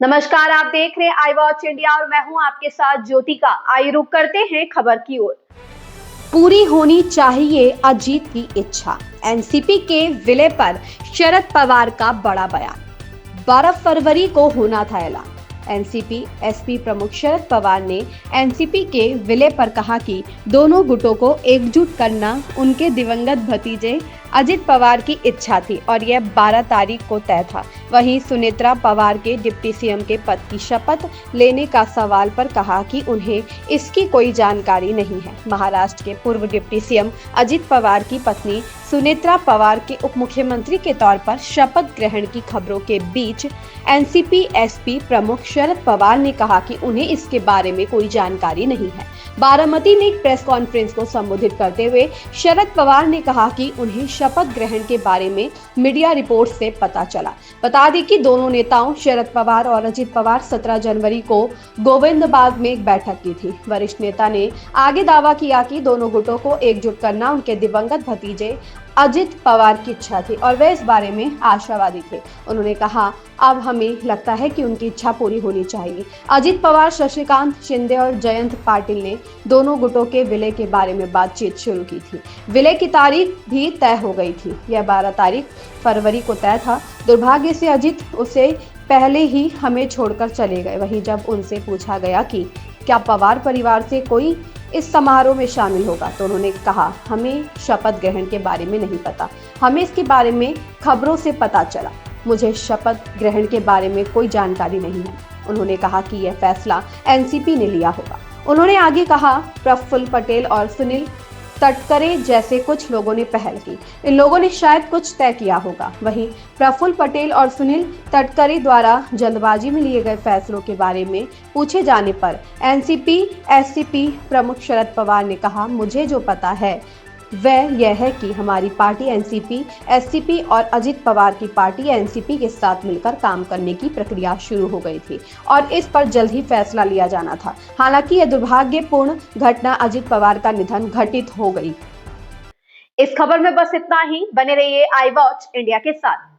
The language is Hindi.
नमस्कार, आप देख रहे हैं आई वॉच इंडिया और मैं हूं आपके साथ ज्योतिका। आइए रुक करते हैं खबर की ओर। पूरी होनी चाहिए अजीत की इच्छा, एनसीपी के विलय पर शरद पवार का बड़ा बयान। 12 फरवरी को होना था ऐलान। एनसीपी एसपी प्रमुख शरद पवार ने एनसीपी के विलय पर कहा कि दोनों गुटों को एकजुट करना उनके दिवंगत भतीजे अजित पवार की इच्छा थी और यह 12 तारीख को तय था। वहीं सुनेत्रा पवार के डिप्टी सीएम के पद की शपथ लेने का सवाल पर कहा कि उन्हें इसकी कोई जानकारी नहीं है। महाराष्ट्र के पूर्व डिप्टी सीएम अजित पवार की पत्नी सुनेत्रा पवार के उप मुख्यमंत्री के तौर पर शपथ ग्रहण की खबरों के बीच एनसीपी एसपी प्रमुख शरद पवार ने कहा कि उन्हें इसके बारे में कोई जानकारी नहीं है। बारामती में एक प्रेस कॉन्फ्रेंस को संबोधित करते हुए शरद पवार ने कहा कि उन्हें शपथ ग्रहण के बारे में मीडिया रिपोर्ट से पता चला। बता दें कि दोनों नेताओं शरद पवार और अजित पवार 17 जनवरी को गोविंदबाग में एक बैठक की थी। वरिष्ठ नेता ने आगे दावा किया कि दोनों गुटों को एकजुट करना उनके दिवंगत भतीजे अजित पवार की इच्छा थी और वे इस बारे में आशावादी थे। उन्होंने कहा, अब हमें लगता है कि उनकी इच्छा पूरी होनी चाहिए। अजित पवार, शशिकांत शिंदे और जयंत पाटिल ने दोनों गुटों के विलय के बारे में बातचीत शुरू की थी। विलय की तारीख भी तय हो गई थी। यह 12 तारीख फरवरी को तय था। दुर्भाग्य से अजित उसे पहले ही हमें छोड़कर चले गए। वहीं जब उनसे पूछा गया कि क्या पवार परिवार से कोई इस समारोह में शामिल होगा, तो उन्होंने कहा, हमें शपथ ग्रहण के बारे में नहीं पता, हमें इसके बारे में खबरों से पता चला। मुझे शपथ ग्रहण के बारे में कोई जानकारी नहीं है। उन्होंने कहा कि यह फैसला एनसीपी ने लिया होगा। उन्होंने आगे कहा, प्रफुल्ल पटेल और सुनील तटकरे जैसे कुछ लोगों ने पहल की। इन लोगों ने शायद कुछ तय किया होगा। वहीं प्रफुल्ल पटेल और सुनील तटकरे द्वारा जल्दबाजी में लिए गए फैसलों के बारे में पूछे जाने पर एनसीपी एससीपी प्रमुख शरद पवार ने कहा, मुझे जो पता है वह यह है कि हमारी पार्टी एनसीपी एससीपी और अजित पवार की पार्टी एनसीपी के साथ मिलकर काम करने की प्रक्रिया शुरू हो गई थी और इस पर जल्द ही फैसला लिया जाना था। हालांकि यह दुर्भाग्यपूर्ण घटना अजित पवार का निधन घटित हो गई। इस खबर में बस इतना ही। बने रहिए आई वॉच इंडिया के साथ।